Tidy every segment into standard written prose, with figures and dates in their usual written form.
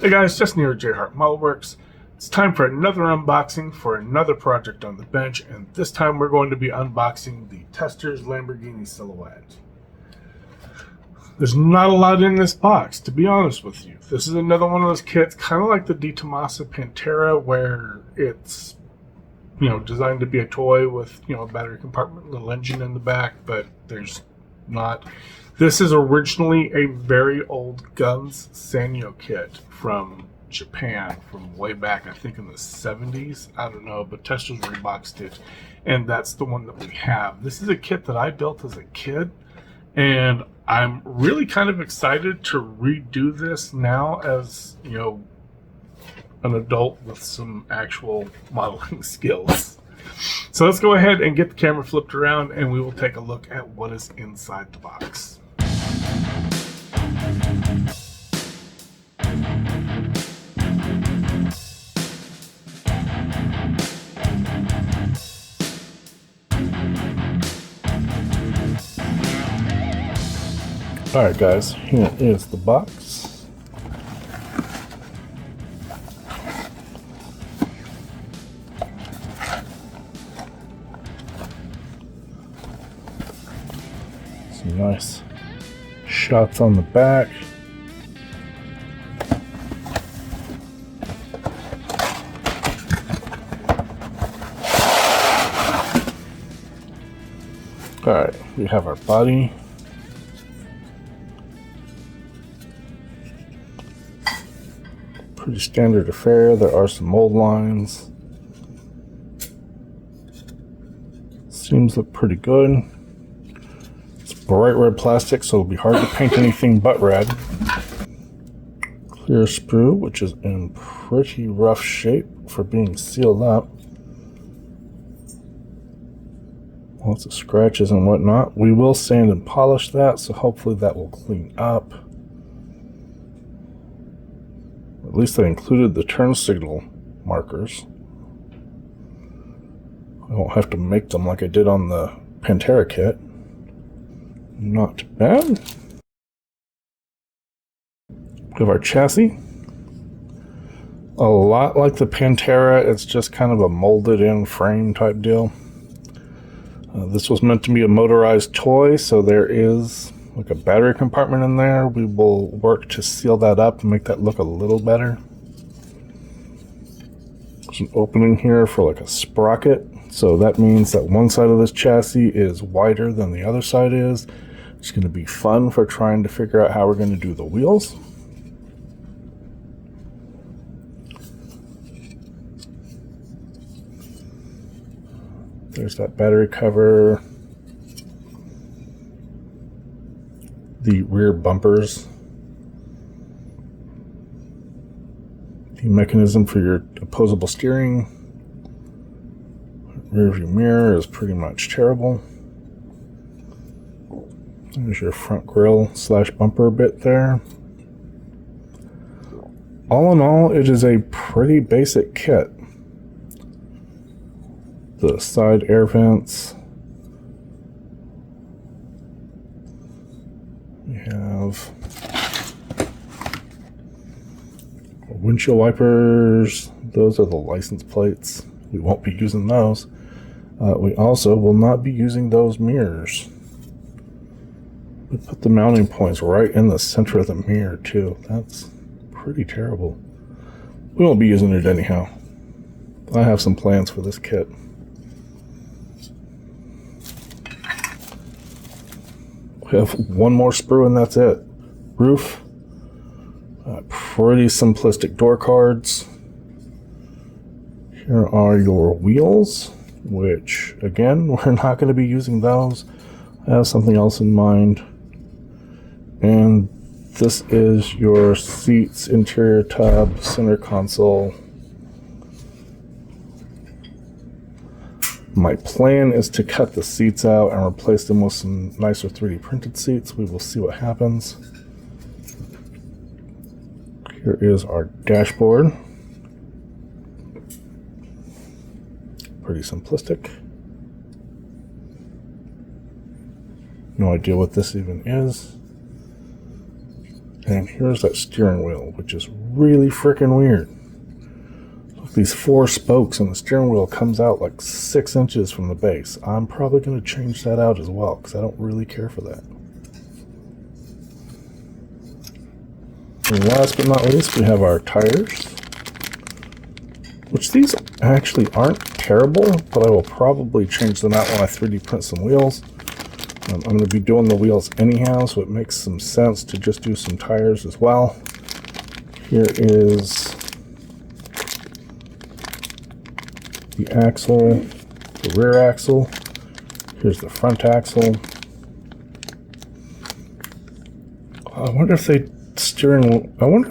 Hey guys, Justin here at JHart Modelworks. It's time for another unboxing for another project on the bench, and this time we're going to be unboxing the Testors Lamborghini Silhouette. There's not a lot in this box, to be honest with you. This is another one of those kits, kind of like the Di Tommaso Pantera, where it's, designed to be a toy with, a battery compartment, little engine in the back, but there's not. This is originally a very old Guns Sanyo kit from Japan from way back, I think in the 70s. I don't know, but Testors reboxed it, and that's the one that we have. This is a kit that I built as a kid, and I'm really kind of excited to redo this now as, an adult with some actual modeling skills. So let's go ahead and get the camera flipped around, and we will take a look at what is inside the box. Alright guys, here is the box. Some nice shots on the back. Alright, we have our body. Pretty standard affair. There are some mold lines. Seams look pretty good. It's bright red plastic, so it'll be hard to paint anything but red. Clear sprue, which is in pretty rough shape for being sealed up. Lots of scratches and whatnot. We will sand and polish that, so hopefully that will clean up. At least they included the turn signal markers. I won't have to make them like I did on the Pantera kit. Not bad. We have our chassis. A lot like the Pantera, it's just kind of a molded in frame type deal. This was meant to be a motorized toy, so there is like a battery compartment in there. We will work to seal that up and make that look a little better. There's an opening here for like a sprocket, so that means that one side of this chassis is wider than the other side is. It's going to be fun for trying to figure out how we're going to do the wheels. There's that battery cover. The rear bumpers. The mechanism for your opposable steering. Rear view mirror is pretty much terrible. There's your front grille / bumper bit there. All in all, it is a pretty basic kit. The side air vents. We have windshield wipers. Those are the license plates. We won't be using those. We also will not be using those mirrors. We put the mounting points right in the center of the mirror too. That's pretty terrible. We won't be using it anyhow. I have some plans for this kit. We have one more sprue and that's it. Roof. Pretty simplistic door cards. Here are your wheels, which again, we're not going to be using those. I have something else in mind. And this is your seats, interior tub, center console. My plan is to cut the seats out and replace them with some nicer 3D printed seats. We will see what happens. Here is our dashboard. Pretty simplistic. No idea what this even is. And here's that steering wheel, which is really freaking weird. These 4 spokes, and the steering wheel comes out like 6 inches from the base. I'm probably going to change that out as well, because I don't really care for that. And last but not least, we have our tires, which these actually aren't terrible, but I will probably change them out when I 3D print some wheels. I'm going to be doing the wheels anyhow, so it makes some sense to just do some tires as well. Here is the axle, the rear axle. Here's the front axle. I wonder if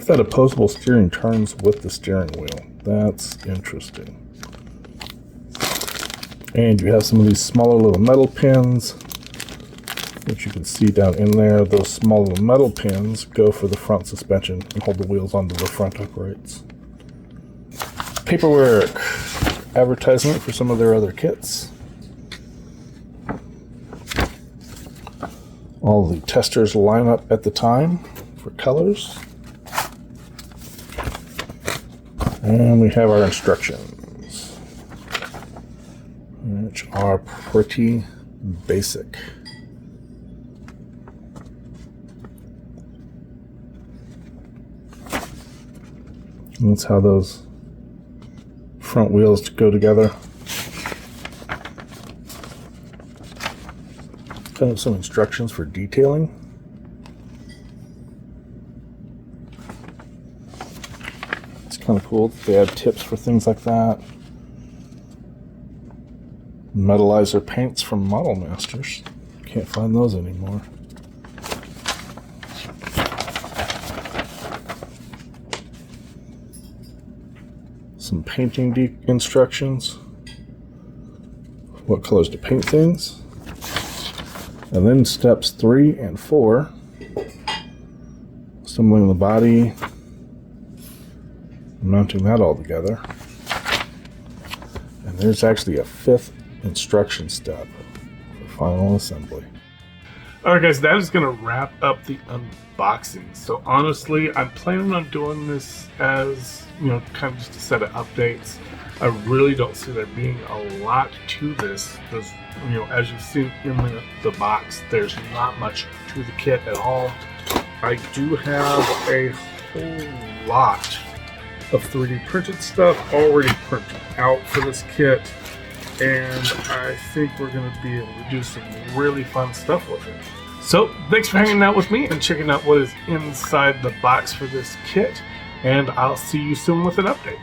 that opposable steering turns with the steering wheel. That's interesting. And you have some of these smaller little metal pins, which you can see down in there. Those small little metal pins go for the front suspension and hold the wheels onto the front uprights. Paperwork. Advertisement for some of their other kits. All the testers line up at the time for colors. And we have our instructions, which are pretty basic. And that's how those front wheels go together. Kind of some instructions for detailing. It's kind of cool that they have tips for things like that. Metalizer paints from Model Masters. Can't find those anymore. Some painting instructions, what colors to paint things, and then steps 3 and 4, assembling the body, mounting that all together. And there's actually a 5th instruction step for final assembly. Alright guys, that is going to wrap up the unboxing. So honestly, I'm planning on doing this as, kind of just a set of updates. I really don't see there being a lot to this. There's, as you've seen in the box, there's not much to the kit at all. I do have a whole lot of 3D printed stuff already printed out for this kit, and I think we're going to be able to do some really fun stuff with it. So thanks for hanging out with me and checking out what is inside the box for this kit, and I'll see you soon with an update.